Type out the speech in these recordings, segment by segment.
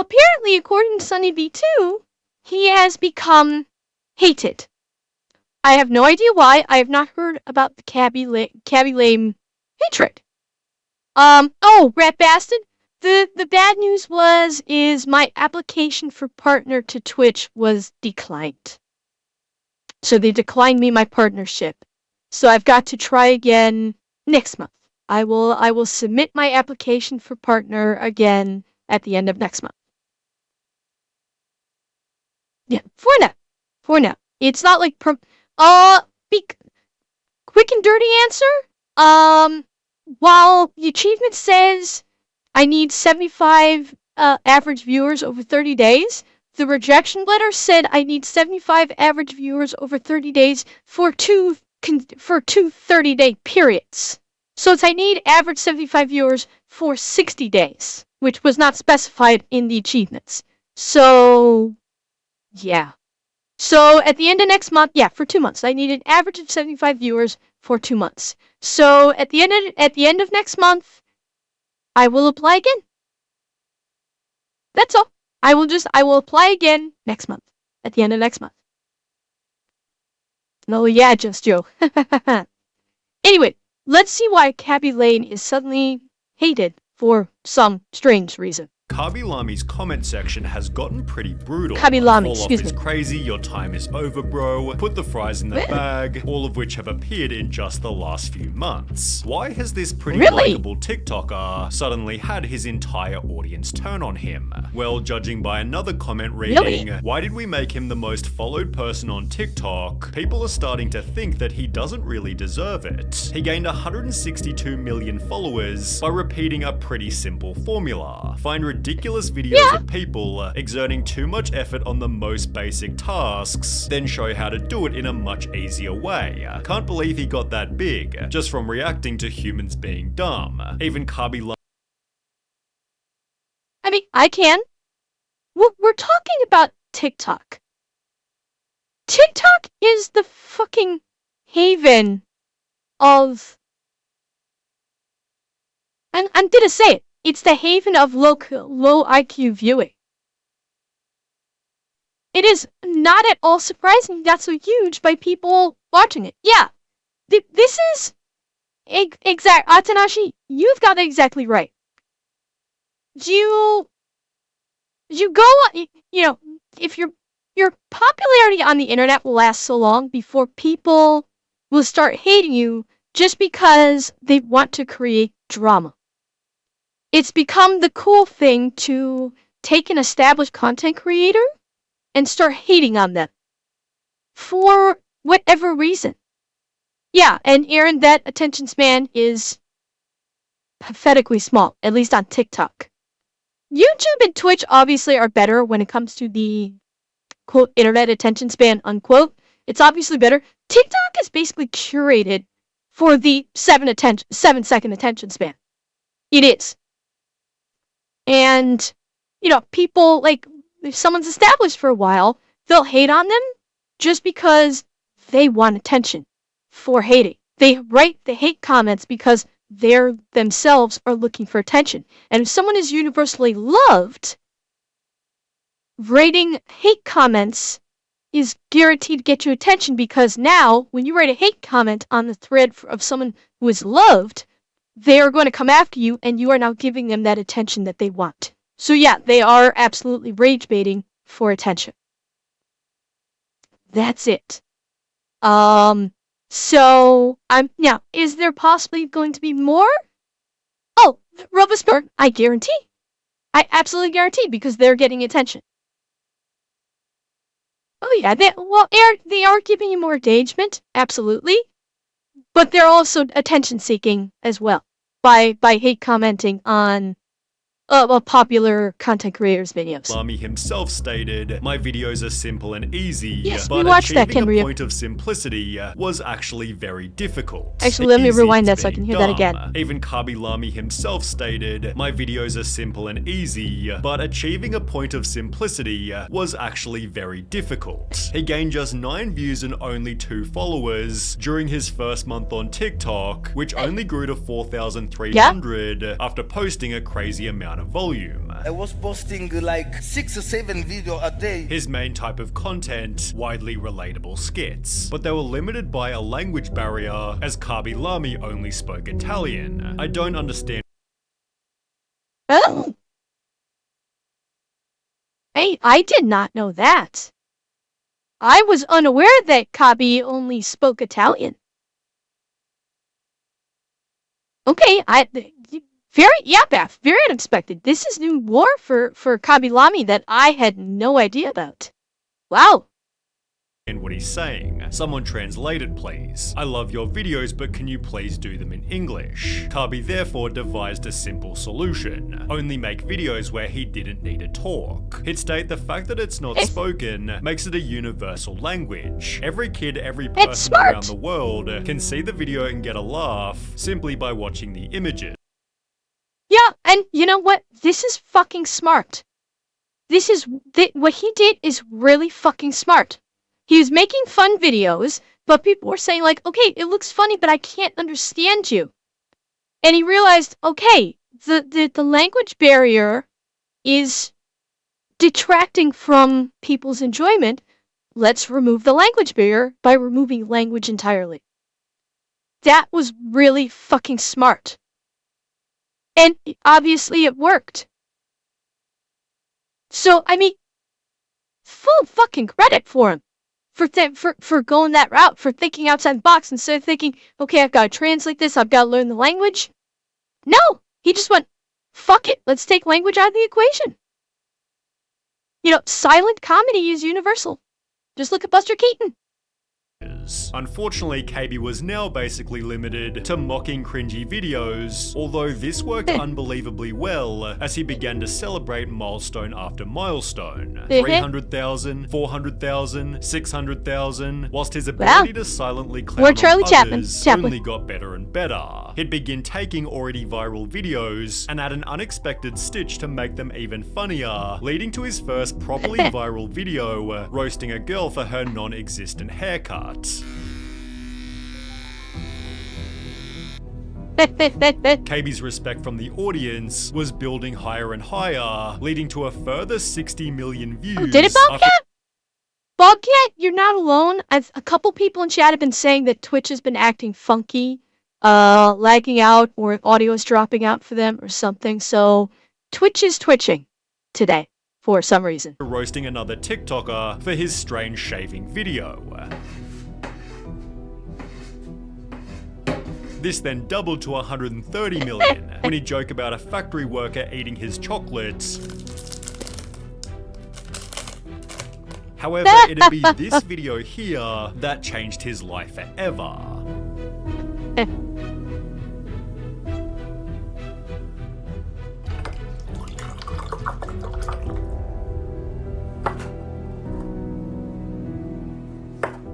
Well, apparently, according to Sunny B2, he has become hated. I have no idea why. I have not heard about the Khaby Lame hatred. Oh, rat bastard. The bad news is my application for partner to Twitch was declined. So they declined me my partnership. So I've got to try again next month. I will submit my application for partner again at the end of next month. Yeah, for now. For now. It's not like quick and dirty answer. While the achievement says I need 75 average viewers over 30 days, the rejection letter said I need 75 average viewers over 30 days for two 30-day periods. So I need average 75 viewers for 60 days, which was not specified in the achievements. So, yeah. So at the end of next month, yeah, for 2 months, I need an average of 75 viewers for 2 months. So at the end of next month, I will apply again. That's all. I will apply again next month. At the end of next month. No, yeah, just Joe. Anyway, let's see why Khaby Lame is suddenly hated for some strange reason. Khaby Lame's comment section has gotten pretty brutal. Khaby Lame, Fall excuse off is me. crazy, your time is over, bro. Put the fries in the bag, all of which have appeared in just the last few months. Why has this pretty likable TikToker suddenly had his entire audience turn on him? Well, judging by another comment reading, why did we make him the most followed person on TikTok? People are starting to think that he doesn't really deserve it. He gained 162 million followers by repeating a pretty simple formula. Find ridiculous videos of people exerting too much effort on the most basic tasks, then show how to do it in a much easier way. Can't believe he got that big, just from reacting to humans being dumb. Even Khaby Lame. I mean, I can. We're talking about TikTok. TikTok is the fucking haven of... I'm gonna say it. It's the haven of low IQ viewing. It is not at all surprising that's so huge by people watching it. Yeah, this is exact. Atanashi, you've got it exactly right. You go, you know, if your popularity on the internet will last so long before people will start hating you just because they want to create drama. It's become the cool thing to take an established content creator and start hating on them for whatever reason. Yeah, and Aaron, that attention span is pathetically small, at least on TikTok. YouTube and Twitch obviously are better when it comes to the quote internet attention span unquote. It's obviously better. TikTok is basically curated for the 7-second attention span. It is. And, you know, people, like, if someone's established for a while, they'll hate on them just because they want attention for hating. They write the hate comments because they themselves are looking for attention. And if someone is universally loved, writing hate comments is guaranteed to get you attention because now, when you write a hate comment on the thread of someone who is loved, they are going to come after you, and you are now giving them that attention that they want. So yeah, they are absolutely rage baiting for attention. That's it. So now, is there possibly going to be more? Oh, Robespierre, I guarantee. I absolutely guarantee because they're getting attention. Oh yeah, they are giving you more engagement, absolutely. But they're also attention seeking as well by hate commenting on popular content creators' videos. Lame himself stated, "My videos are simple and easy, yes, but we watched achieving that, a point of simplicity was actually very difficult." Actually, let me Easy rewind to that so I being can hear that again. Even Khaby Lame himself stated, "My videos are simple and easy, but achieving a point of simplicity was actually very difficult." He gained just 9 views and only 2 followers during his first month on TikTok, which only grew to 4,300 after posting a crazy amount of volume. I was posting like 6 or 7 videos a day. His main type of content, widely relatable skits, but they were limited by a language barrier as Khaby Lame only spoke Italian. I don't understand. Oh. Hey, I did not know that. I was unaware that Khaby only spoke Italian. Okay, very unexpected. This is new lore for Khaby Lame that I had no idea about. Wow. And what he's saying. Someone translate it, please. I love your videos, but can you please do them in English? Khaby therefore devised a simple solution. Only make videos where he didn't need to talk. He'd state the fact that it's not spoken makes it a universal language. Every kid, every person around the world can see the video and get a laugh simply by watching the images. Yeah, and you know what? This is fucking smart. What he did is really fucking smart. He was making fun videos, but people were saying like, okay, it looks funny, but I can't understand you. And he realized, okay, the language barrier is detracting from people's enjoyment. Let's remove the language barrier by removing language entirely. That was really fucking smart. And obviously it worked. So, I mean, full fucking credit for him. For going that route, for thinking outside the box instead of thinking, okay, I've got to translate this, I've got to learn the language. No! He just went, fuck it, let's take language out of the equation. You know, silent comedy is universal. Just look at Buster Keaton. Unfortunately, Khaby was now basically limited to mocking cringy videos, although this worked unbelievably well as he began to celebrate milestone after milestone. 300,000, 400,000, 600,000, whilst his ability to silently clown on others only got better and better. He'd begin taking already viral videos and add an unexpected stitch to make them even funnier, leading to his first properly viral video roasting a girl for her non-existent haircut. Khaby's respect from the audience was building higher and higher, leading to a further 60 million views. Oh, did it, Bobcat? Bobcat, you're not alone. A couple people in chat have been saying that Twitch has been acting funky, lagging out, or audio is dropping out for them or something. So Twitch is twitching today for some reason. Roasting another TikToker for his strange shaving video. This then doubled to 130 million when he joked about a factory worker eating his chocolates. However, it'd be this video here that changed his life forever.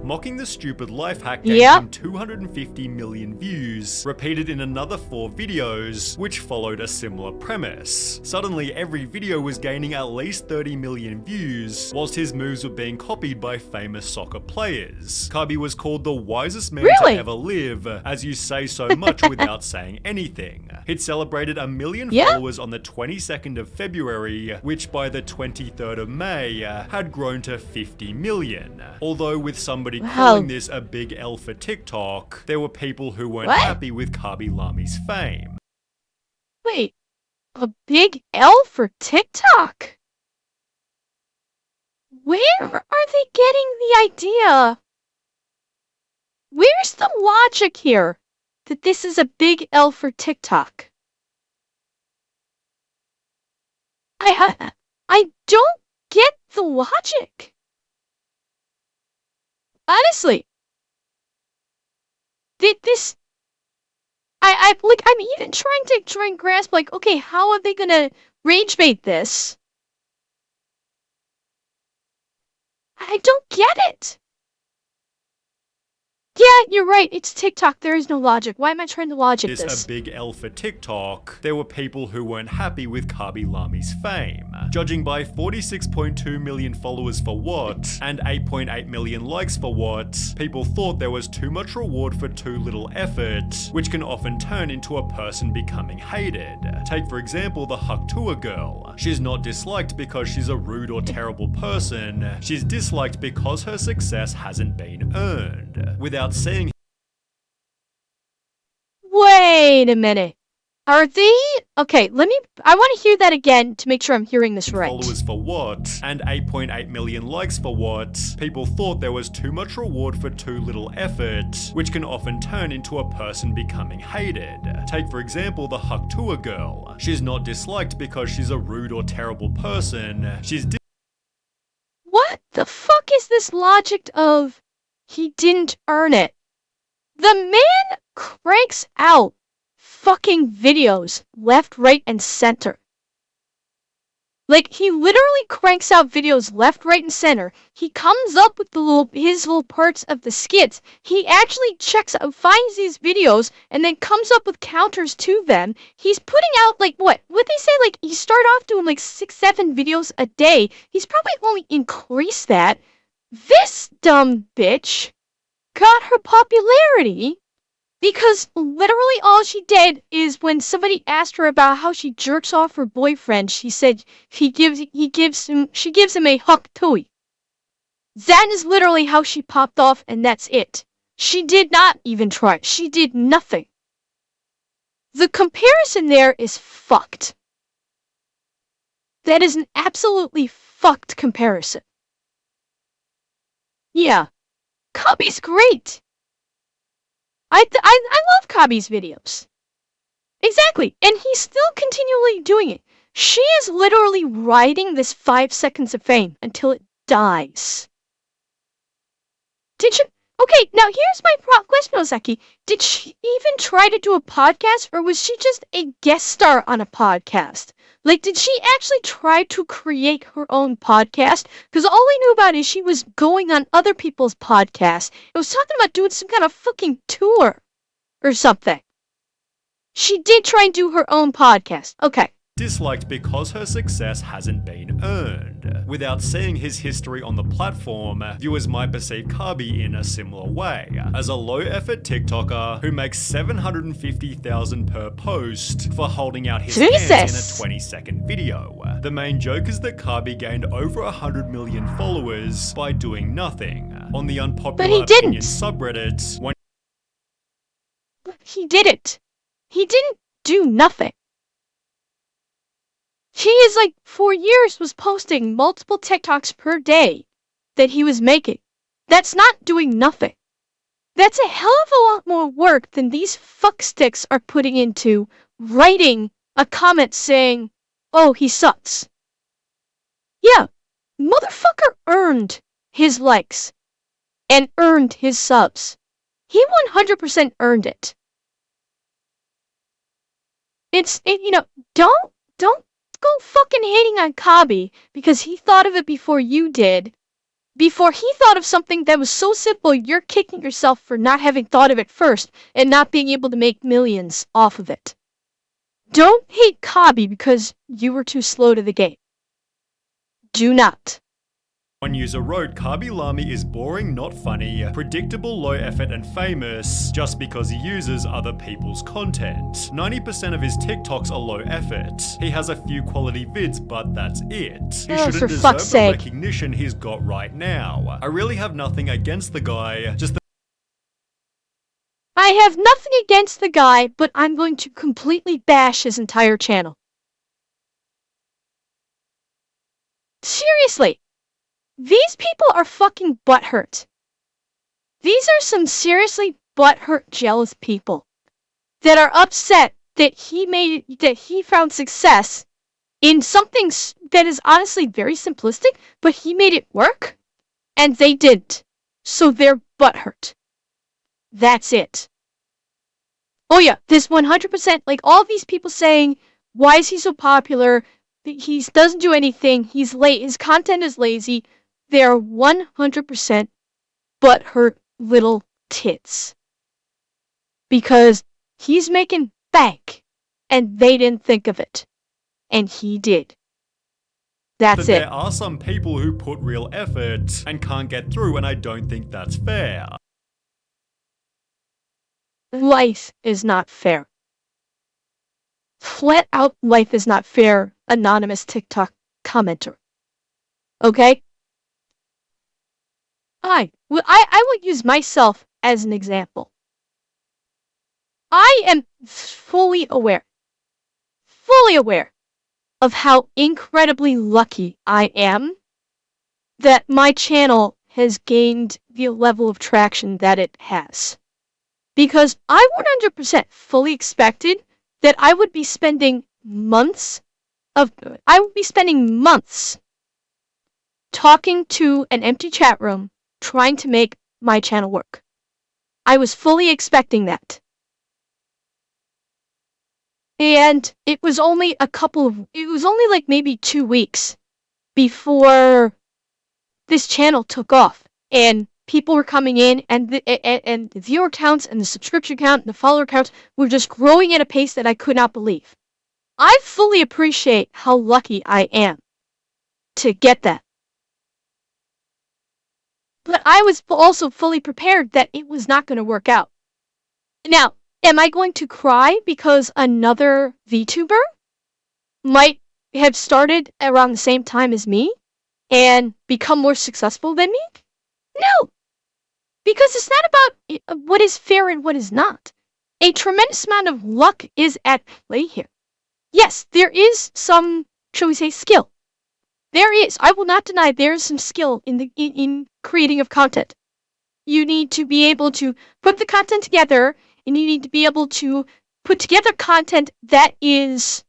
Mocking the stupid life hack gave him 250 million views, repeated in another 4 videos, which followed a similar premise. Suddenly, every video was gaining at least 30 million views, whilst his moves were being copied by famous soccer players. Khaby was called the wisest man to ever live, as you say so much without saying anything. He'd celebrated 1 million followers on the 22nd of February, which by the 23rd of May had grown to 50 million. Although with somebody calling this a big L for TikTok, there were people who weren't happy with Khaby Lame's fame. Wait, a big L for TikTok? Where are they getting the idea? Where's the logic here that this is a big L for TikTok? I don't get the logic. Honestly, I'm even trying to grasp, like, okay, how are they gonna rage bait this? I don't get it. Yeah, You're right. It's TikTok. There is no logic. Why am I trying to logic It's this? a big L for TikTok. There were people who weren't happy with Khaby Lame's fame. Judging by 46.2 million followers for what, and 8.8 million likes for what, people thought there was too much reward for too little effort, which can often turn into a person becoming hated. Take for example the Haktua girl. She's not disliked because she's a rude or terrible person. She's disliked because her success hasn't been earned. Without seeing Wait a minute. Are they... Okay, I want to hear that again to make sure I'm hearing this right. followers for what, and 8.8 million likes for what, people thought there was too much reward for too little effort, which can often turn into a person becoming hated. Take for example the Haktua girl. She's not disliked because she's a rude or terrible person. She's What the fuck is this logic of he didn't earn it? The man cranks out fucking videos left, right, and center. Like, he literally cranks out videos left, right, and center. He comes up with his little parts of the skits. He actually finds these videos, and then comes up with counters to them. He's putting out, like, what they say, like, he started off doing, like, 6-7 videos a day. He's probably only increased that. This dumb bitch got her popularity because literally all she did is when somebody asked her about how she jerks off her boyfriend, she said she gives him a huck tui. That is literally how she popped off, and that's it. She did not even try. She did nothing. The comparison there is fucked. That is an absolutely fucked comparison. Yeah, Khaby's great. I love Khaby's videos. Exactly, and he's still continually doing it. She is literally riding this 5 seconds of fame until it dies. Did you? Okay, now here's my question, Ozeki. Did she even try to do a podcast, or was she just a guest star on a podcast? Like, did she actually try to create her own podcast? Because all I knew about is she was going on other people's podcasts. It was talking about doing some kind of fucking tour or something. She did try and do her own podcast. Okay. disliked because her success hasn't been earned. Without seeing his history on the platform, viewers might perceive Khaby in a similar way, as a low-effort TikToker who makes $750,000 per post for holding out his hands in a 20-second video. The main joke is that Khaby gained over 100 million followers by doing nothing. On the unpopular opinion subreddit, He didn't. He didn't do nothing. He is like, for years was posting multiple TikToks per day that he was making. That's not doing nothing. That's a hell of a lot more work than these fucksticks are putting into writing a comment saying, oh, he sucks. Yeah, motherfucker earned his likes and earned his subs. He 100% earned it. Don't go fucking hating on Khaby because he thought of it before you did. Before he thought of something that was so simple, you're kicking yourself for not having thought of it first and not being able to make millions off of it. Don't hate Khaby because you were too slow to the game. Do not. One user wrote, Khaby Lame is boring, not funny, predictable, low effort, and famous just because he uses other people's content. 90% of his TikToks are low effort. He has a few quality vids, but that's it. He shouldn't deserve the recognition he's got right now. I really have nothing against the guy, I have nothing against the guy, but I'm going to completely bash his entire channel. Seriously. These people are fucking butthurt. These are some seriously butthurt, jealous people that are upset that he found success in something that is honestly very simplistic, but he made it work, and they didn't. So they're butthurt. That's it. Oh yeah, this 100%, like all these people saying, why is he so popular? He doesn't do anything. He's late. His content is lazy. They're 100% butthurt little tits. because he's making bank, and they didn't think of it. And he did. That's But it. there are some people who put real effort and can't get through, and I don't think that's fair. Life is not fair. Flat out, life is not fair, anonymous TikTok commenter. Okay? I will use myself as an example. I am fully aware of how incredibly lucky I am that my channel has gained the level of traction that it has. Because I 100% fully expected that I would be spending months talking to an empty chat room trying to make my channel work. I was fully expecting that. And it was only like maybe 2 weeks before this channel took off and people were coming in, and the viewer counts and the subscription count and the follower counts were just growing at a pace that I could not believe. I fully appreciate how lucky I am to get that. But I was also fully prepared that it was not going to work out. Now, am I going to cry because another VTuber might have started around the same time as me and become more successful than me? No! Because it's not about what is fair and what is not. A tremendous amount of luck is at play here. Yes, there is some, shall we say, skill. There is. I will not deny there is some skill in creating of content. You need to be able to put the content together, and you need to be able to put together content that is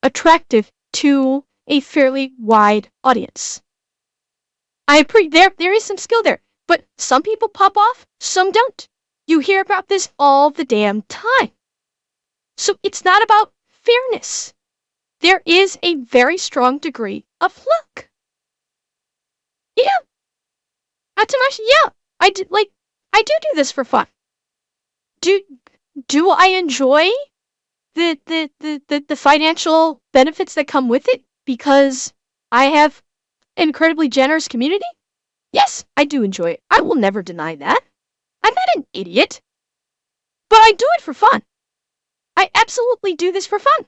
attractive to a fairly wide audience. There is some skill there, but some people pop off, some don't. You hear about this all the damn time. So it's not about fairness. There is a very strong degree of luck. Yeah. Not to mention, yeah, I do this for fun. Do I enjoy the financial benefits that come with it because I have an incredibly generous community? Yes, I do enjoy it. I will never deny that. I'm not an idiot. But I do it for fun. I absolutely do this for fun.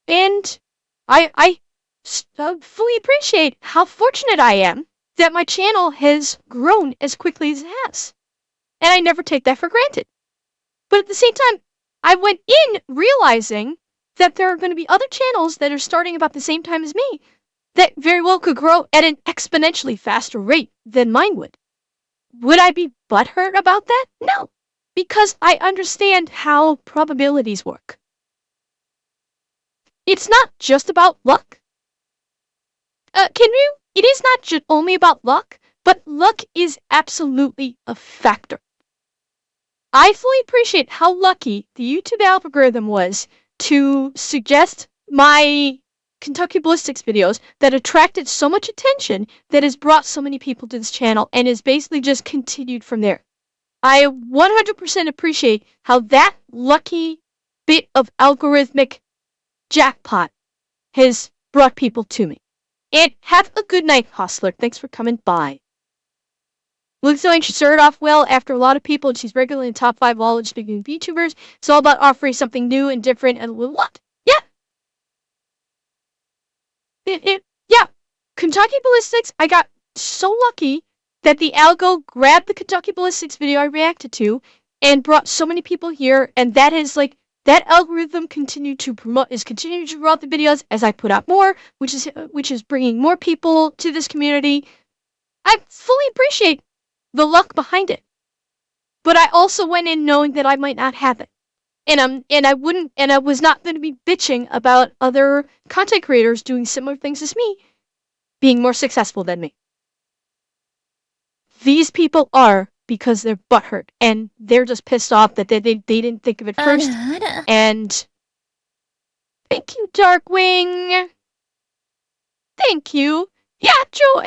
And I fully appreciate how fortunate I am that my channel has grown as quickly as it has. And I never take that for granted. But at the same time, I went in realizing that there are going to be other channels that are starting about the same time as me that very well could grow at an exponentially faster rate than mine would. Would I be butthurt about that? No, because I understand how probabilities work. It's not just about luck. It is not just only about luck, but luck is absolutely a factor. I fully appreciate how lucky the YouTube algorithm was to suggest my Kentucky Ballistics videos that attracted so much attention that has brought so many people to this channel and has basically just continued from there. I 100% appreciate how that lucky bit of algorithmic jackpot has brought people to me. And have a good night, Hostler. Thanks for coming by. Looks like she started off well after a lot of people, and she's regularly in the top 5 all speaking VTubers. It's all about offering something new and different and what? Yeah. Yeah. Kentucky Ballistics, I got so lucky that the algo grabbed the Kentucky Ballistics video I reacted to and brought so many people here, and that is that algorithm continuing to promote the videos as I put out more, which is bringing more people to this community. I fully appreciate the luck behind it, but I also went in knowing that I might not have it, and I was not going to be bitching about other content creators doing similar things as me being more successful than me. These people are because they're butthurt and they're just pissed off that they didn't think of it first. And thank you, Darkwing. Thank you. Yeah, Joe,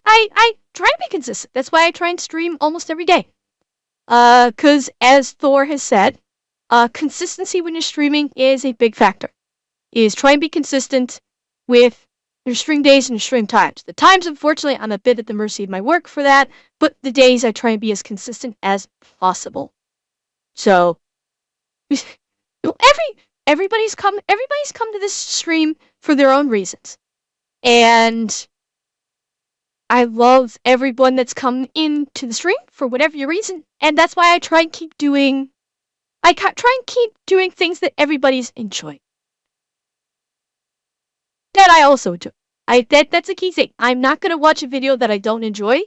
I try to be consistent. That's why I try and stream almost every day. Because as Thor has said, consistency when you're streaming is a big factor. Is try and be consistent with your stream days and your stream times. The times, unfortunately, I'm a bit at the mercy of my work for that, but the days I try and be as consistent as possible. So, everybody's come to this stream for their own reasons. And I love everyone that's come into the stream for whatever your reason, and that's why I try and keep doing things that everybody's enjoying. That I also enjoy. That's a key thing. I'm not gonna watch a video that I don't enjoy,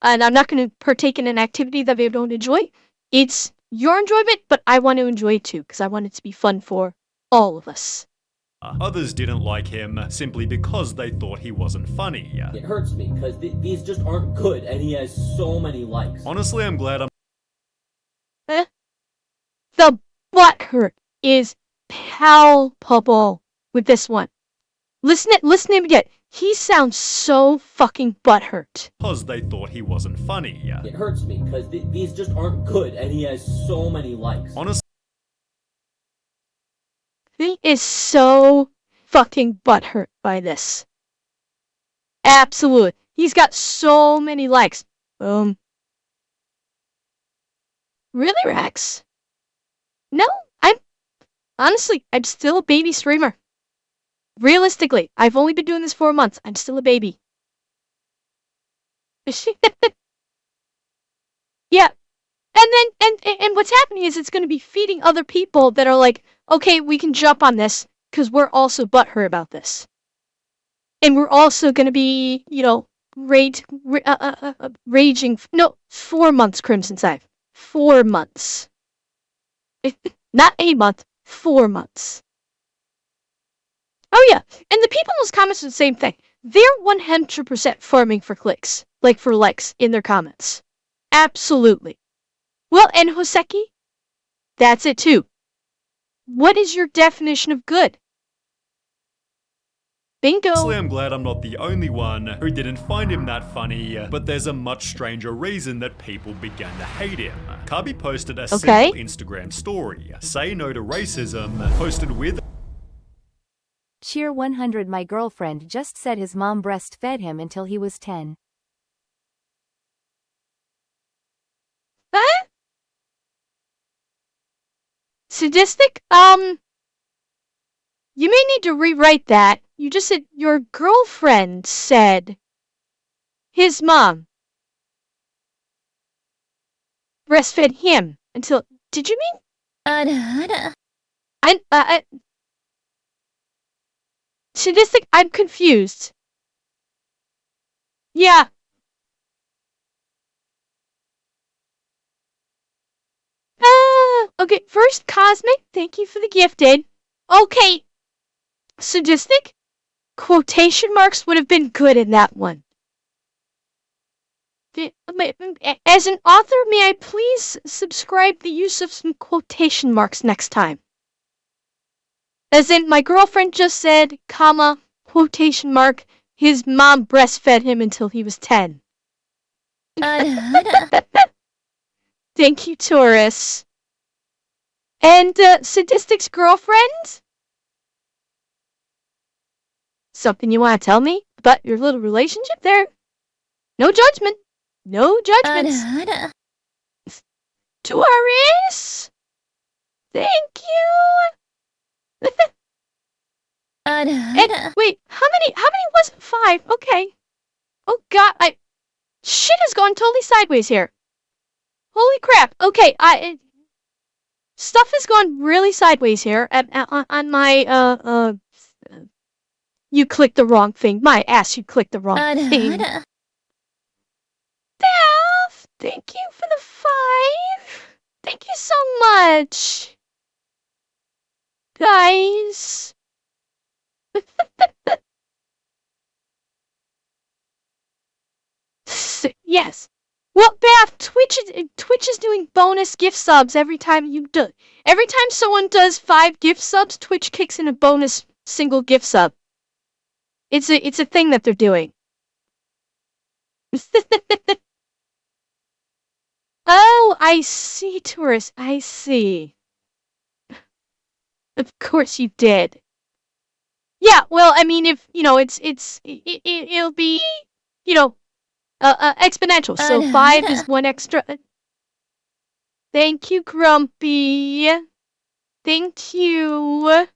and I'm not gonna partake in an activity that I don't enjoy. It's your enjoyment, but I want to enjoy it too, because I want it to be fun for all of us. Others didn't like him simply because they thought he wasn't funny. It hurts me, because these just aren't good, and he has so many likes. Honestly, I'm glad I'm The butthurt is palpable with this one. Listen to him again. He sounds so fucking butthurt. because they thought he wasn't funny. It hurts me, because these just aren't good, and he has so many likes. Honestly, He is so fucking butthurt by this. Absolutely. He's got so many likes. Really, Rex? No, I'm still a baby streamer. Realistically, I've only been doing this 4 months. I'm still a baby. Yeah. And what's happening is it's going to be feeding other people that are like, okay, we can jump on this because we're also butthurt about this. And we're also going to be, raging. No, 4 months, Crimson Scythe. 4 months. Not a month, 4 months. Oh yeah, and the people in those comments are the same thing. They're 100% farming for clicks, like for likes in their comments. Absolutely. Well, and Hoseki, that's it too. What is your definition of good? Bingo. I'm glad I'm not the only one who didn't find him that funny, but there's a much stranger reason that people began to hate him. Khaby posted a simple Instagram story, say no to racism, posted with Cheer 100. My girlfriend just said his mom breastfed him until he was 10. Huh? Sadistic? You may need to rewrite that. You just said your girlfriend said his mom breastfed him until. Did you mean? Sadistic? I'm confused. Yeah. Okay, first Cosmic, thank you for the gifted. Okay. Sadistic? Quotation marks would have been good in that one. As an author, may I please subscribe the use of some quotation marks next time? As in, my girlfriend just said, comma, quotation mark, his mom breastfed him until he was 10. Thank you, Taurus. And, Sadistic's girlfriend? Something you want to tell me about your little relationship there? No judgment. No judgments. Taurus? Thank you. And, wait, how many was it? 5. Okay. Oh god, shit has gone totally sideways here. Holy crap. Okay, stuff has gone really sideways here on my, you clicked the wrong thing. My ass, you clicked the wrong thing. Beth, thank you for the 5. Thank you so much. Guys. Yes. Well, Beth, Twitch is doing bonus gift subs every time every time someone does 5 gift subs, Twitch kicks in a bonus single gift sub. It's a thing that they're doing. Oh, I see, tourist. I see. Of course you did. Yeah, well, I mean, if, it'll be, you know, exponential. So 5 is 1 extra. Thank you, Grumpy. Thank you.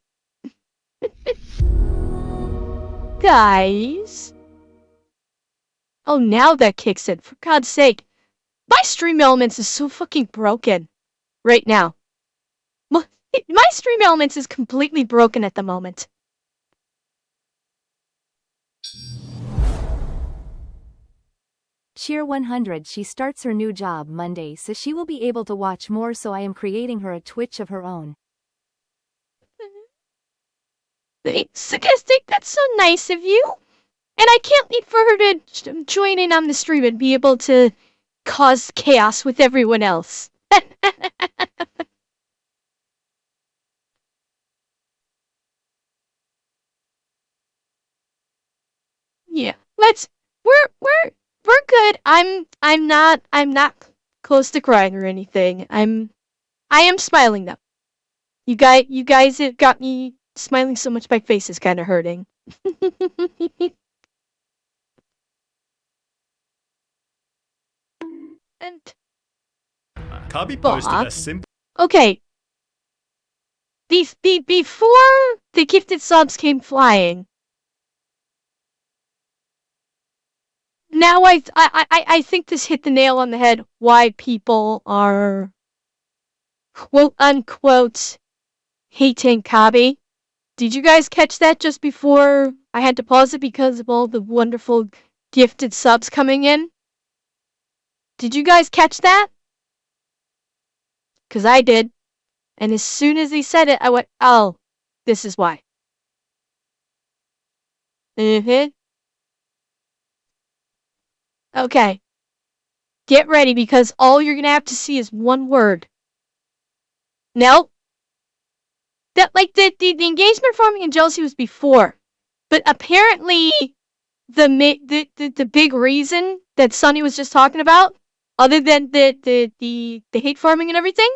Guys. Oh, now that kicks in. For God's sake. My stream elements is so fucking broken. Right now. My stream elements is completely broken at the moment. Cheer 100. She starts her new job Monday, so she will be able to watch more, so I am creating her a Twitch of her own. Thanks, Sarcastic. That's so nice of you. And I can't wait for her to join in on the stream and be able to cause chaos with everyone else. Yeah, we're good. I'm not close to crying or anything. I am smiling though. You guys have got me smiling so much my face is kind of hurting. And Khaby posted a simple okay. Before the gifted subs came flying, now I think this hit the nail on the head why people are quote unquote hating Khaby. Did you guys catch that just before I had to pause it because of all the wonderful gifted subs coming in? Did you guys catch that? Because I did. And as soon as he said it, I went, oh, this is why. Okay. Get ready because all you're gonna have to see is one word. No. That like the engagement farming and jealousy was before. But apparently the big reason that Sunny was just talking about, other than the hate farming and everything,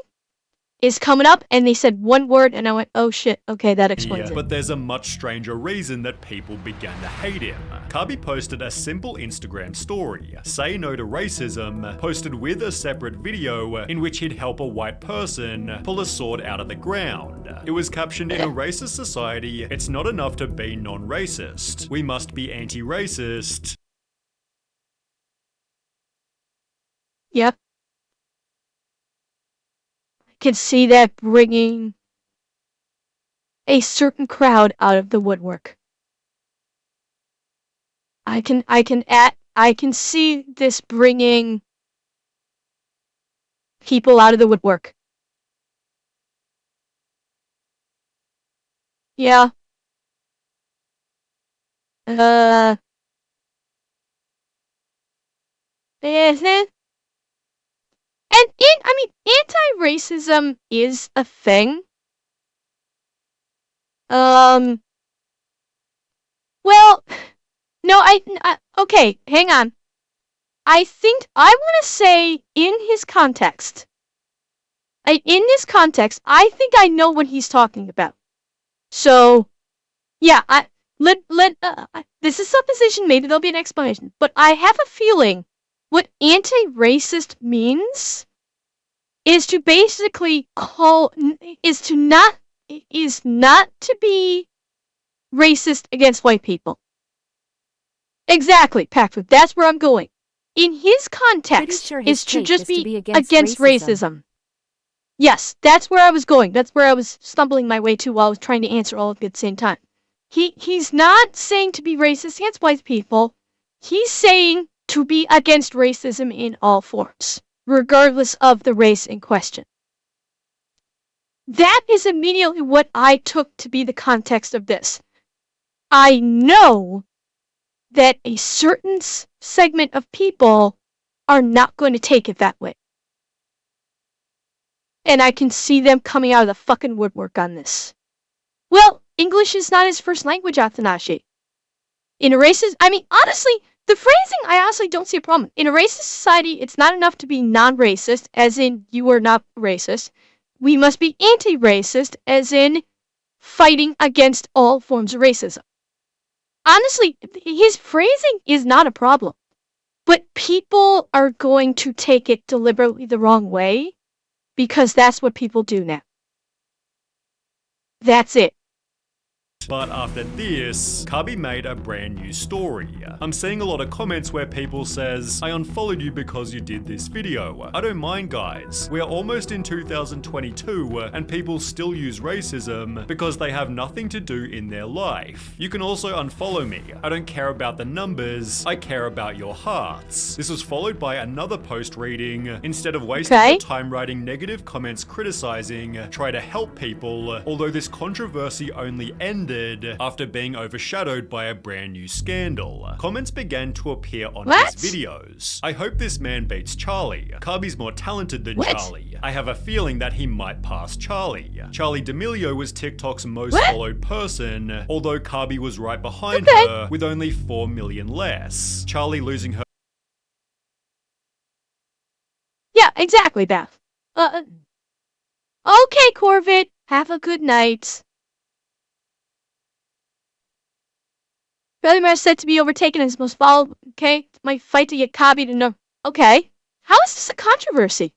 is coming up, and they said one word, and I went, oh shit, okay, that explains it. But there's a much stranger reason that people began to hate him. Khaby posted a simple Instagram story, say no to racism, posted with a separate video in which he'd help a white person pull a sword out of the ground. It was captioned, in a racist society, it's not enough to be non-racist. We must be anti-racist. Yep. Can see that bringing a certain crowd out of the woodwork. I can see this bringing people out of the woodwork. Yeah. And anti-racism is a thing. Well, no, okay, hang on. I think I want to say in this context, I think I know what he's talking about. So, yeah, this is supposition, maybe there'll be an explanation, but I have a feeling what anti-racist means is to basically is not to be racist against white people. Exactly, Packwood, that's where I'm going. In his context, Sure his is to just be against racism. Yes, that's where I was going. That's where I was stumbling my way to while I was trying to answer all of it at the same time. He's not saying to be racist against white people. He's saying to be against racism in all forms, regardless of the race in question. That is immediately what I took to be the context of this. I know that a certain segment of people are not going to take it that way. And I can see them coming out of the fucking woodwork on this. Well, English is not his first language, Athanashi. In a racist, honestly, the phrasing, I honestly don't see a problem. In a racist society, it's not enough to be non-racist, as in you are not racist. We must be anti-racist, as in fighting against all forms of racism. Honestly, his phrasing is not a problem. But people are going to take it deliberately the wrong way because that's what people do now. That's it. But after this, Khaby made a brand new story. I'm seeing a lot of comments where people says, I unfollowed you because you did this video. I don't mind, guys. We are almost in 2022 and people still use racism because they have nothing to do in their life. You can also unfollow me. I don't care about the numbers, I care about your hearts. This was followed by another post reading, instead of wasting your time writing negative comments criticizing, try to help people, although this controversy only ended after being overshadowed by a brand new scandal. Comments began to appear on his videos. I hope this man beats Charlie. Khaby's more talented than Charlie. I have a feeling that he might pass Charlie. Charlie D'Amelio was TikTok's most followed person, although Khaby was right behind her with only 4 million less. Charlie losing her. Yeah, exactly, Beth. Okay, Corvid. Have a good night. Bellyman is said to be overtaken as most followed. Okay, might fight to get Khaby to know. Okay, how is this a controversy?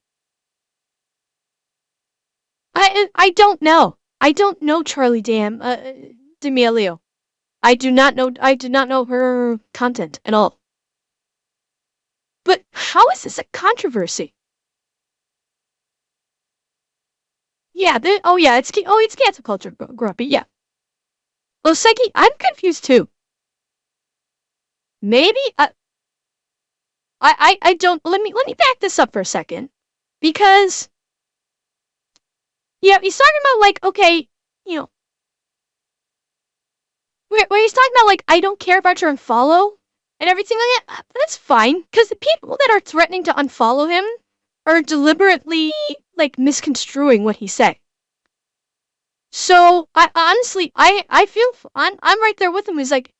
I don't know. I don't know Charlie D'Amelio. I do not know her content at all. But how is this a controversy? Yeah, it's cancel culture, Grumpy. Yeah. Oseki, I'm confused too. Maybe I don't. Let me back this up for a second, because yeah, he's talking about like, okay, you know, where he's talking about like, I don't care about your unfollow and everything like that. That's fine, because the people that are threatening to unfollow him are deliberately like misconstruing what he said. So I honestly, I feel I'm right there with him. He's like,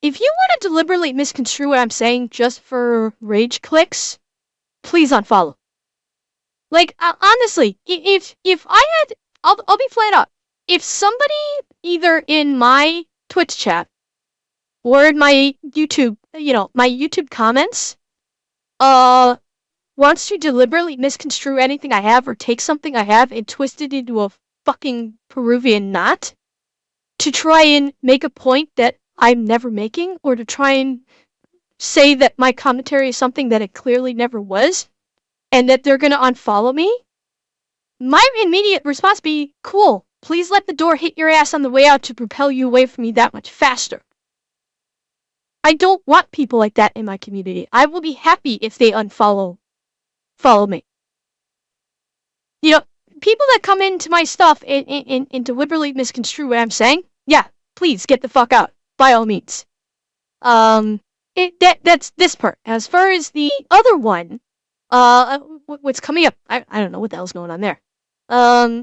if you want to deliberately misconstrue what I'm saying just for rage clicks, please unfollow. Like, honestly, if I had, I'll be flat out. If somebody either in my Twitch chat or in my YouTube, my YouTube comments, wants to deliberately misconstrue anything I have or take something I have and twist it into a fucking Peruvian knot to try and make a point that I'm never making, or to try and say that my commentary is something that it clearly never was, and that they're gonna unfollow me, my immediate response be, cool, please let the door hit your ass on the way out to propel you away from me that much faster. I don't want people like that in my community. I will be happy if they follow me. You know, people that come into my stuff and deliberately misconstrue what I'm saying, yeah, please get the fuck out, by all means. That's this part. As far as the other one, what's coming up, I don't know what the hell's going on there.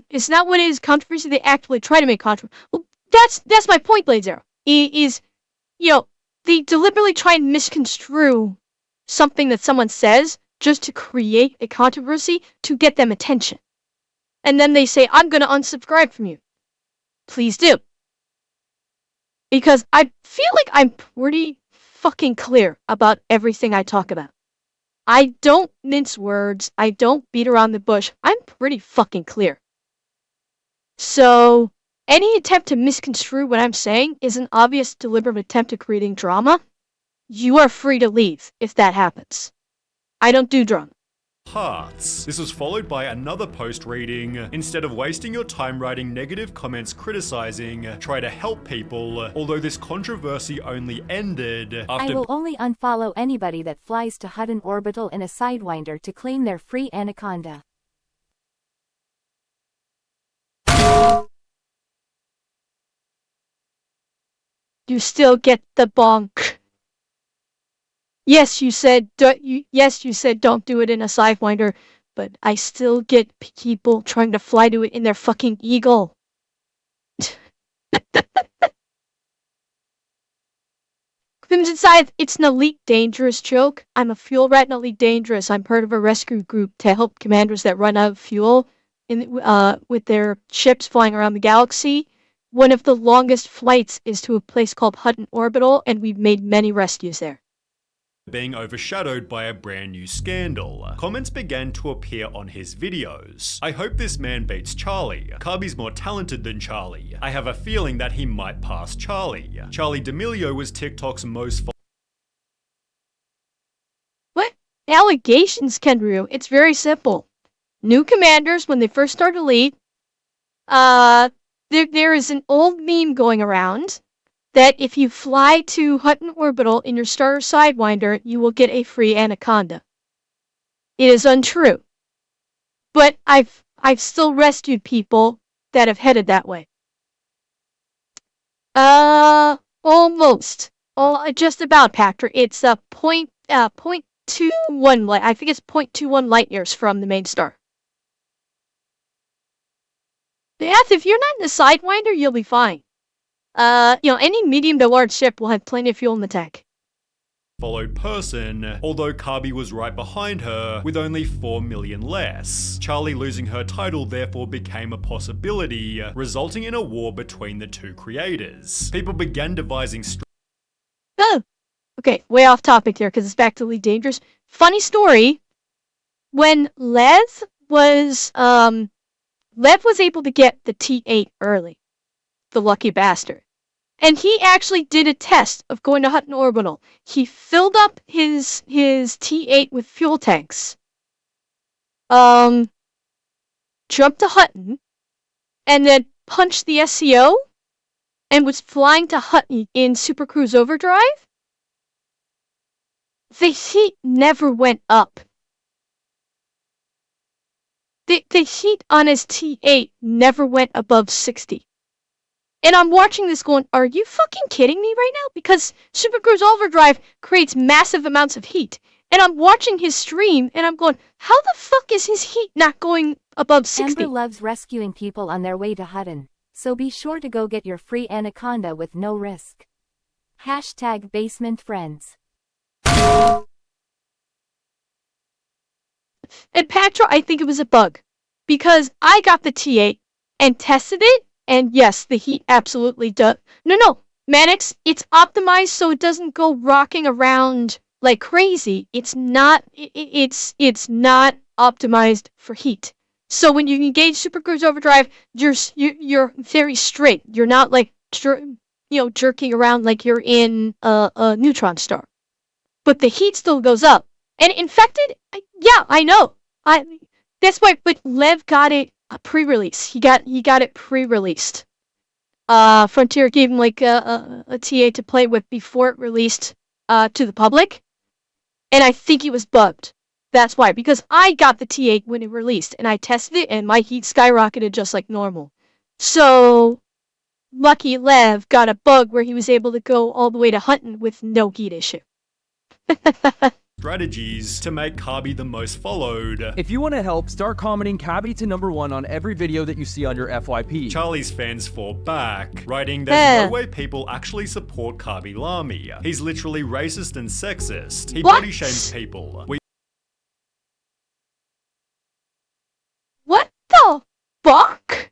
It's not what is controversy, they actively try to make controversy. Well, that's my point, Blade Zero. Is, they deliberately try and misconstrue something that someone says just to create a controversy to get them attention. And then they say, I'm gonna unsubscribe from you. Please do. Because I feel like I'm pretty fucking clear about everything I talk about. I don't mince words. I don't beat around the bush. I'm pretty fucking clear. So, any attempt to misconstrue what I'm saying is an obvious, deliberate attempt at creating drama. You are free to leave if that happens. I don't do drama. Hearts. This was followed by another post reading, instead of wasting your time writing negative comments criticizing, try to help people, although this controversy only ended after— I will only unfollow anybody that flies to Hutton Orbital in a Sidewinder to claim their free anaconda. You still get the bonk. Yes, you said don't do it in a Sidewinder, but I still get people trying to fly to it in their fucking eagle. Besides, it's an elite dangerous joke. I'm a fuel rat and elite dangerous. I'm part of a rescue group to help commanders that run out of fuel with their ships flying around the galaxy. One of the longest flights is to a place called Hutton Orbital, and we've made many rescues there. Being overshadowed by a brand new scandal. Comments began to appear on his videos. I hope this man beats Charlie. Khaby's more talented than Charlie. I have a feeling that he might pass Charlie. Charlie D'Amelio was TikTok's most What? Allegations, Kenryu. It's very simple. New commanders, when they first start Elite, there is an old meme going around that if you fly to Hutton Orbital in your starter Sidewinder, you will get a free Anaconda. It is untrue. But I've still rescued people that have headed that way. Almost. Just about, Patrick. It's a 0.21 light. I think it's 0.21 light years from the main star. Yeah, if you're not in the Sidewinder, you'll be fine. Any medium to large ship will have plenty of fuel in the tank. Followed person, although Khaby was right behind her with only 4 million less. Charlie losing her title therefore became a possibility, resulting in a war between the two creators. People began devising Oh, okay, way off topic here because it's back to Elite Dangerous. Funny story, when Lev was able to get the T8 early, the lucky bastard. And he actually did a test of going to Hutton Orbital. He filled up his T8 with fuel tanks, jumped to Hutton, and then punched the SCO, and was flying to Hutton in Super Cruise Overdrive. The heat never went up. The heat on his T8 never went above 60. And I'm watching this going, are you fucking kidding me right now? Because Super Cruise Overdrive creates massive amounts of heat. And I'm watching his stream, and I'm going, how the fuck is his heat not going above 60? Amber loves rescuing people on their way to Hutton, so be sure to go get your free Anaconda with no risk. Hashtag basement friends. And Patra, I think it was a bug. Because I got the T8 and tested it, and yes, the heat absolutely does. No, Mannix, it's optimized so it doesn't go rocking around like crazy. It's not not optimized for heat. So when you engage Super Cruise Overdrive, you're very straight. You're not like jerking around like you're in a neutron star. But the heat still goes up. And infected, yeah, I know. That's why. But Lev got it pre-release. He got it pre-released. Frontier gave him like a TA to play with before it released to the public, and I think he was bugged. That's why, because I got the T8 when it released, and I tested it, and my heat skyrocketed just like normal. So, lucky Lev got a bug where he was able to go all the way to Hutton with no heat issue. strategies to make Khaby the most followed. If you want to help, start commenting Khaby to #1 on every video that you see on your FYP. Charlie's fans fought back, writing, "There's no way people actually support Khaby Lame. He's literally racist and sexist. He body shames people. What the fuck?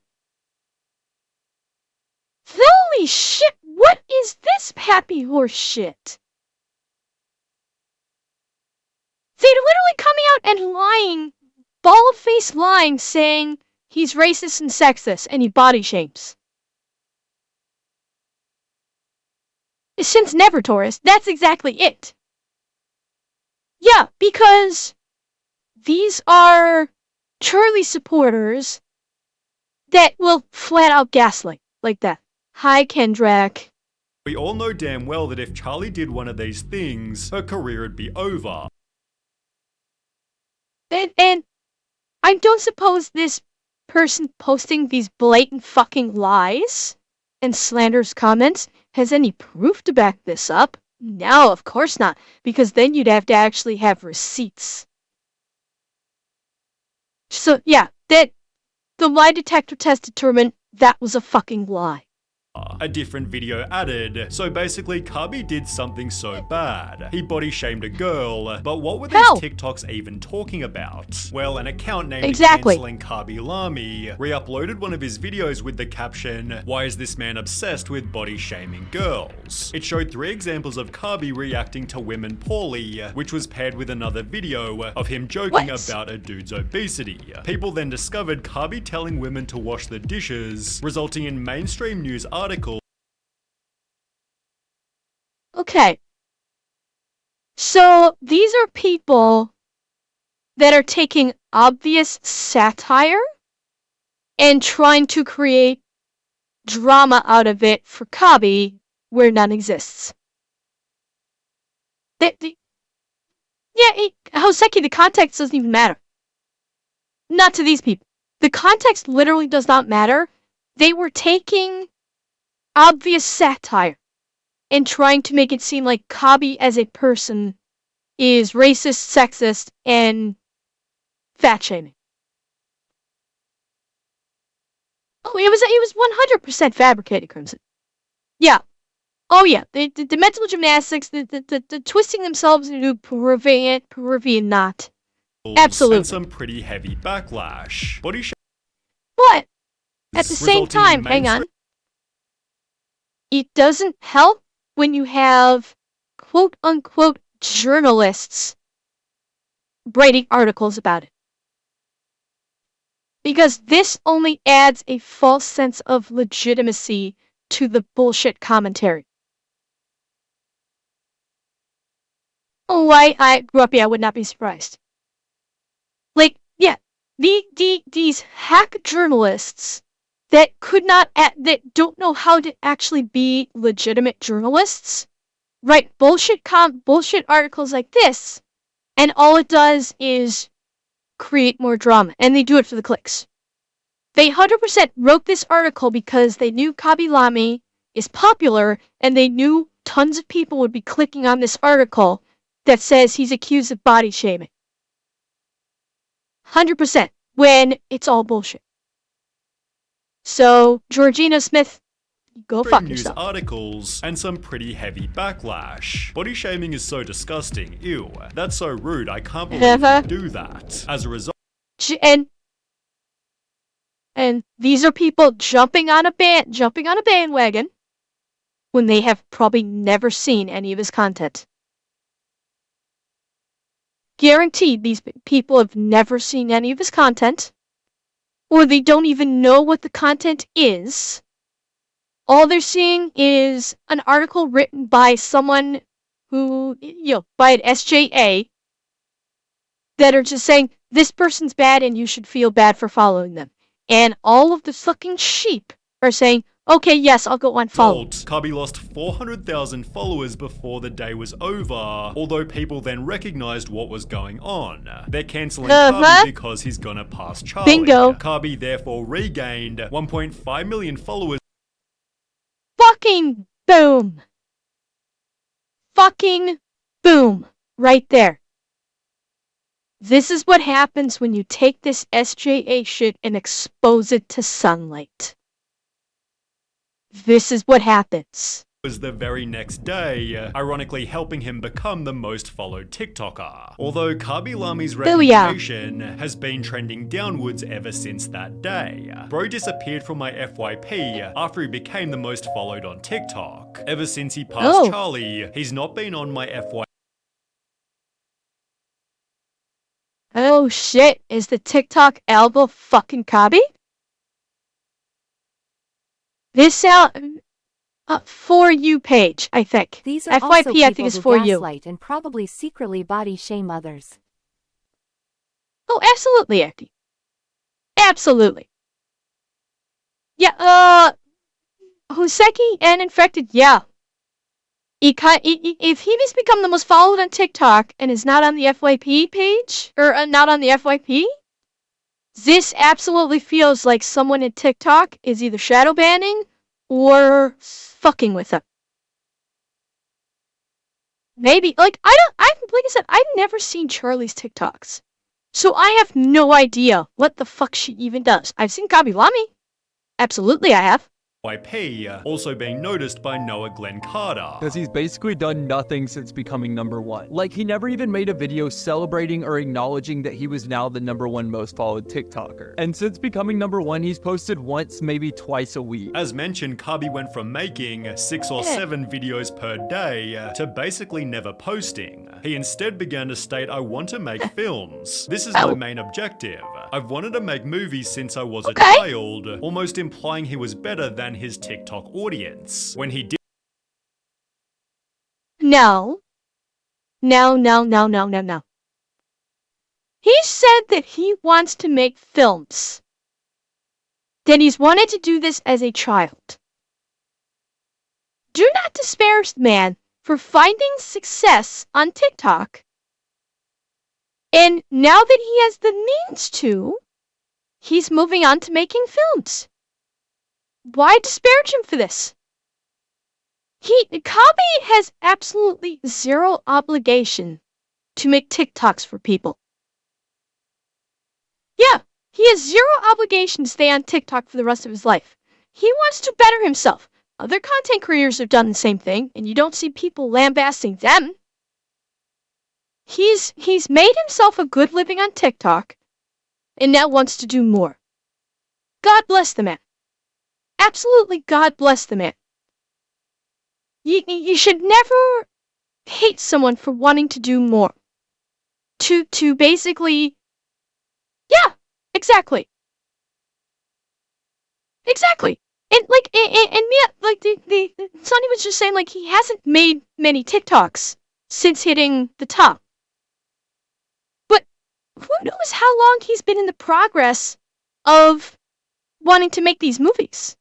Holy shit, what is this happy horse shit? They're literally coming out and lying, bald-faced lying, saying he's racist and sexist and he body shames. Since never, Taurus, that's exactly it. Yeah, because these are Charlie supporters that will flat out gaslight like that. Hi, Kendrak. We all know damn well that if Charlie did one of these things, her career would be over. And I don't suppose this person posting these blatant fucking lies and slanderous comments has any proof to back this up. No, of course not, because then you'd have to actually have receipts. So yeah, that the lie detector test determined that was a fucking lie. a different video added. So basically, Khaby did something so bad. He body shamed a girl, but what were these TikToks even talking about? Well, an account named Canceling Khaby Lame re-uploaded one of his videos with the caption, "Why is this man obsessed with body shaming girls?" It showed 3 examples of Khaby reacting to women poorly, which was paired with another video of him joking about a dude's obesity. People then discovered Khaby telling women to wash the dishes, resulting in mainstream news articles. Okay. So these are people that are taking obvious satire and trying to create drama out of it for Khaby where none exists. Hoseki, the context doesn't even matter. Not to these people. The context literally does not matter. They were taking obvious satire and trying to make it seem like Khaby as a person is racist, sexist, and fat-shaming. Oh, it was 100% fabricated, Crimson. Yeah. Oh yeah, the mental gymnastics, the twisting themselves into Peruvian knot. Absolutely. And some pretty heavy backlash. But at the same time, hang on. It doesn't help when you have quote-unquote journalists writing articles about it. Because this only adds a false sense of legitimacy to the bullshit commentary. Oh, I grew up here, I would not be surprised. Like, yeah, these hack journalists that that don't know how to actually be legitimate journalists write bullshit articles like this, and all it does is create more drama, and they do it for the clicks. They 100% wrote this article because they knew Khaby Lame is popular, and they knew tons of people would be clicking on this article that says he's accused of body shaming. 100%, when it's all bullshit. So, Georgina Smith, go fuck yourself. News articles and some pretty heavy backlash. Body shaming is so disgusting. Ew, that's so rude. I can't believe you do that. As a result, and these are people jumping on a bandwagon when they have probably never seen any of his content. Guaranteed, these people have never seen any of his content, or they don't even know what the content is. All they're seeing is an article written by someone who, by an SJA, that are just saying, this person's bad and you should feel bad for following them. And all of the fucking sheep are saying, okay, yes, I'll go unfollow. Khaby lost 400,000 followers before the day was over, although people then recognized what was going on. They're canceling Khaby because he's gonna pass Charlie. Bingo. Khaby therefore regained 1.5 million followers. Fucking boom. Fucking boom. Right there. This is what happens when you take this SJA shit and expose it to sunlight. This is what happens. Was the very next day, ironically helping him become the most followed TikToker. Although Khaby Lame's reputation has been trending downwards ever since that day. Bro disappeared from my FYP after he became the most followed on TikTok. Ever since he passed Charlie, he's not been on my FYP. Oh shit, is the TikTok elbow fucking Khaby? This For You page, I think. These are FYP, also people I think is For You. gaslight and probably secretly body shame others. Oh, absolutely, Acty. Absolutely. Yeah, Hoseki and Infected, yeah. If he has become the most followed on TikTok and is not on the FYP page, or not on the FYP, this absolutely feels like someone at TikTok is either shadow banning or fucking with him. Maybe, like I said, I've never seen Charlie's TikToks. So I have no idea what the fuck she even does. I've seen Khaby Lame. Absolutely I have. YP, also being noticed by Noah Glenn Carter. Because he's basically done nothing since becoming #1. Like, he never even made a video celebrating or acknowledging that he was now the #1 most followed TikToker. And since becoming #1, he's posted once, maybe twice a week. As mentioned, Khaby went from making 6 or 7 videos per day to basically never posting. He instead began to state, "I want to make films. This is my main objective. I've wanted to make movies since I was a child," almost implying he was better than his TikTok audience. When he did No. No. He said that he wants to make films. That he's wanted to do this as a child. Do not disparage the man for finding success on TikTok. And now that he has the means to, he's moving on to making films. Why disparage him for this? Khaby has absolutely zero obligation to make TikToks for people. Yeah, he has zero obligation to stay on TikTok for the rest of his life. He wants to better himself. Other content creators have done the same thing, and you don't see people lambasting them. He's made himself a good living on TikTok, and now wants to do more. God bless the man. Absolutely, God bless the man. You should never hate someone for wanting to do more. To basically, yeah, exactly. Exactly. And yeah, like the Sonny was just saying, like, he hasn't made many TikToks since hitting the top. But who knows how long he's been in the progress of wanting to make these movies.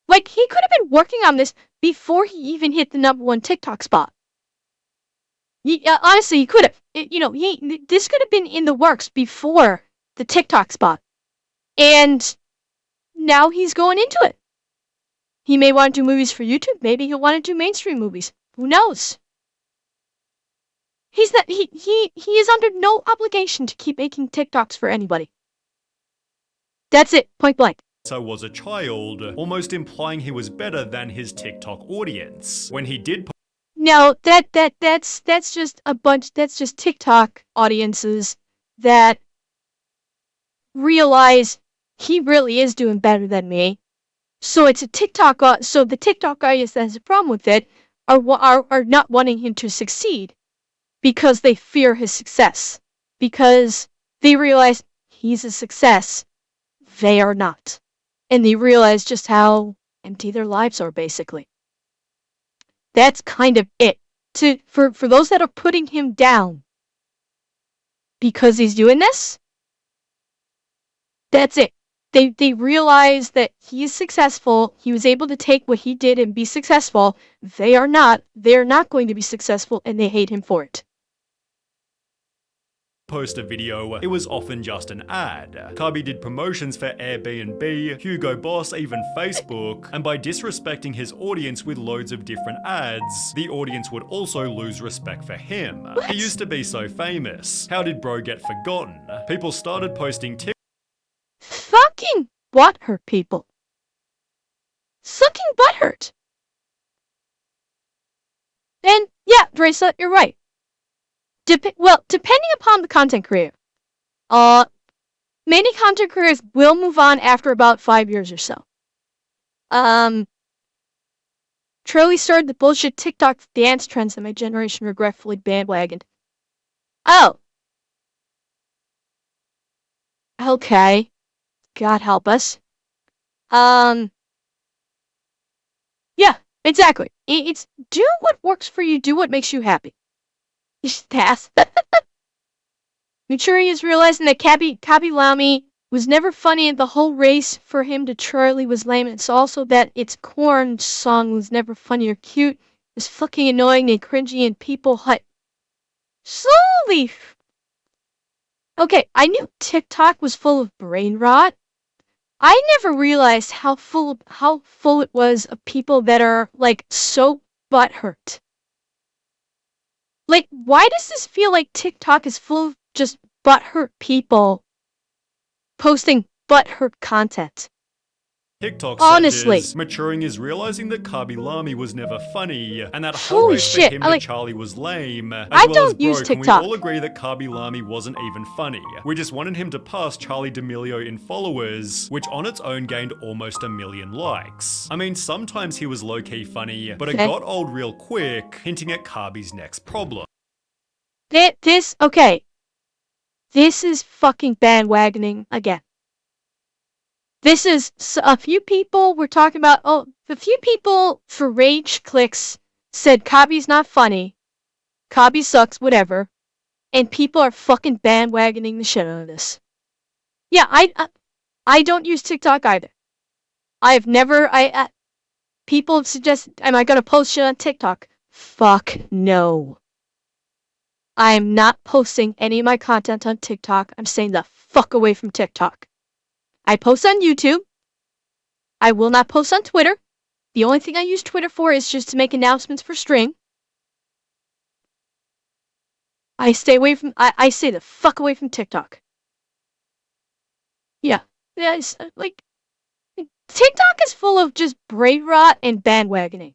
Like, he could have been working on this before he even hit the #1 TikTok spot. Honestly, he could have. This could have been in the works before the TikTok spot. And now he's going into it. He may want to do movies for YouTube. Maybe he'll want to do mainstream movies. Who knows? He is under no obligation to keep making TikToks for anybody. That's it, point blank. I was a child, almost implying he was better than his TikTok audience. When he did No, that's just a bunch. That's just TikTok audiences that realize he really is doing better than me. So it's a TikTok. So the TikTok audience that has a problem with it are not wanting him to succeed because they fear his success, because they realize he's a success. They are not, and they realize just how empty their lives are, basically. That's kind of it. For those that are putting him down because he's doing this, that's it. They realize that he is successful. He was able to take what he did and be successful. They are not. They're not going to be successful, and they hate him for it. Post a video, it was often just an ad. Khaby did promotions for Airbnb, Hugo Boss, even Facebook, and by disrespecting his audience with loads of different ads, the audience would also lose respect for him. What? He used to be so famous. How did bro get forgotten? People started posting Fucking butthurt people. Sucking butthurt. And yeah, Dresa, you're right. Depending upon the content creator, many content creators will move on after about 5 years or so. Charlie started the bullshit TikTok dance trends that my generation regretfully bandwagoned. Oh. Okay. God help us. Yeah, exactly. It's do what works for you, do what makes you happy. Pass. Maturity is realizing that Khaby Lame was never funny and the whole race for him to Charlie was lame. It's also that its corn song was never funny or cute. It was fucking annoying and cringy and people slowly. Okay, I knew TikTok was full of brain rot. I never realized how full it was of people that are like so butthurt. Like, why does this feel like TikTok is full of just butthurt people posting butthurt content? TikTok Honestly. such as maturing is realizing that Khaby Lame was never funny, and that Holy roast for shit, him I to like- Charlie was lame. As I well don't as, bro, use can we TikTok. all agree that Khaby Lame wasn't even funny? We just wanted him to pass Charlie D'Amelio in followers, which on its own gained almost 1 million likes. I mean, sometimes he was low-key funny, but it Okay. got old real quick, hinting at Khaby's next problem. Okay. This is fucking bandwagoning again. This is a few people were talking about, a few people for rage clicks said Khaby's not funny, Khaby sucks, whatever, and people are fucking bandwagoning the shit out of this. Yeah, I don't use TikTok either. I've never, people have suggested, am I gonna post shit on TikTok? Fuck no. I'm not posting any of my content on TikTok. I'm staying the fuck away from TikTok. I post on YouTube. I will not post on Twitter. The only thing I use Twitter for is just to make announcements for String. I stay the fuck away from TikTok. Yeah. It's, like, TikTok is full of just brain rot and bandwagoning.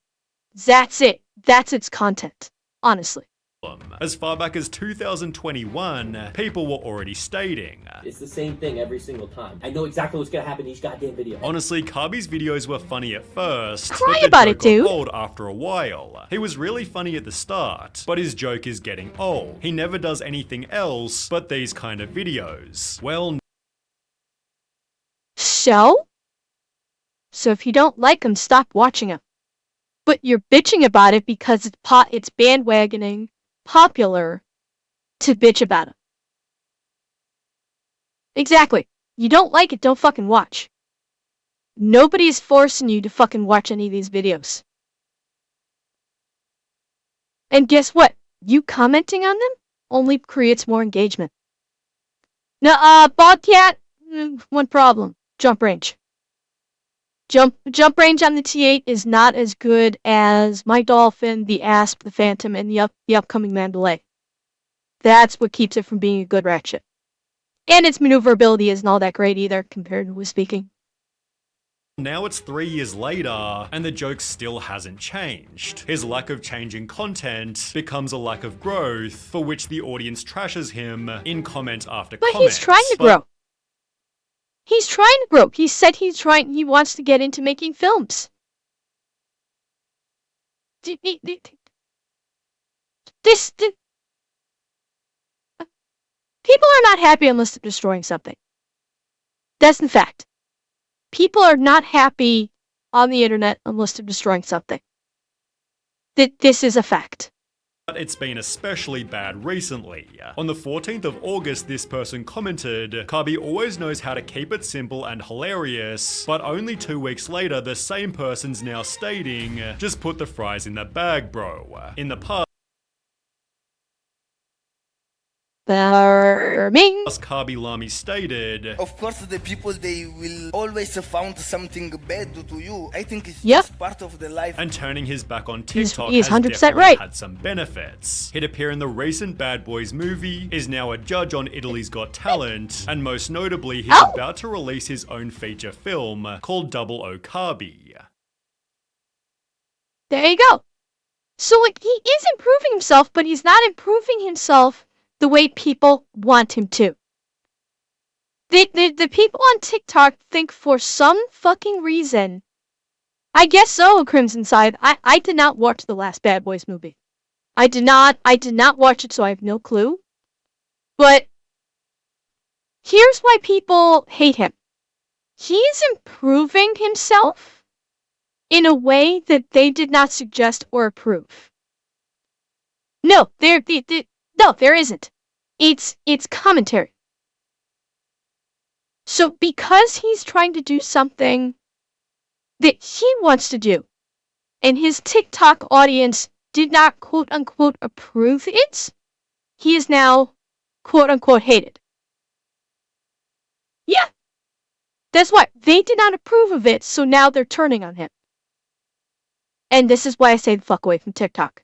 That's it. That's its content. Honestly. As far back as 2021, people were already stating, It's the same thing every single time. I know exactly what's gonna happen in each goddamn video. honestly, Khaby's videos were funny at first, Cry but the about joke it, dude. got old after a while. He was really funny at the start, but his joke is getting old. He never does anything else but these kind of videos. Well, So if you don't like him, stop watching him. But you're bitching about it because it's bandwagoning popular to bitch about him. Exactly. You don't like it, don't fucking watch. Nobody's forcing you to fucking watch any of these videos. And guess what? You commenting on them only creates more engagement. Now, Bobcat, one problem. Jump range. Jump range on the T8 is not as good as my Dolphin, the Asp, the Phantom, and the upcoming Mandalay. That's what keeps it from being a good ratchet. And its maneuverability isn't all that great either, comparatively speaking. now it's 3 years later, and the joke still hasn't changed. His lack of changing content becomes a lack of growth, for which the audience trashes him in comment after But comment. he's trying to grow. He's trying to grow. He said he wants to get into making films. People are not happy unless they're destroying something. That's the fact. People are not happy on the internet unless they're destroying something. This is a fact. But it's been especially bad recently. On the 14th of August, this person commented, Khaby always knows how to keep it simple and hilarious, but only 2 weeks later, the same person's now stating, just put the fries in the bag, bro. In the past, Farming. Khaby Lame stated, Of course, the people, they will always found something bad to you. I think it's Yep. just part of the life. and turning his back on He's TikTok 100% has definitely right. had some benefits. He'd appear in the recent Bad Boys movie, is now a judge on Italy's Got Talent, and most notably, he's Oh. about to release his own feature film called Double O Khaby. There you go. So like he is improving himself, but he's not improving himself the way people want him to. The people on TikTok think for some fucking reason. I guess so, Crimson Side. I did not watch the last Bad Boys movie. I did not watch it, so I have no clue. But here's why people hate him. He's improving himself in a way that they did not suggest or approve. No, there isn't. It's commentary. So because he's trying to do something that he wants to do, and his TikTok audience did not quote unquote approve it, he is now quote unquote hated. Yeah. That's why they did not approve of it, so now they're turning on him. And this is why I say fuck away from TikTok.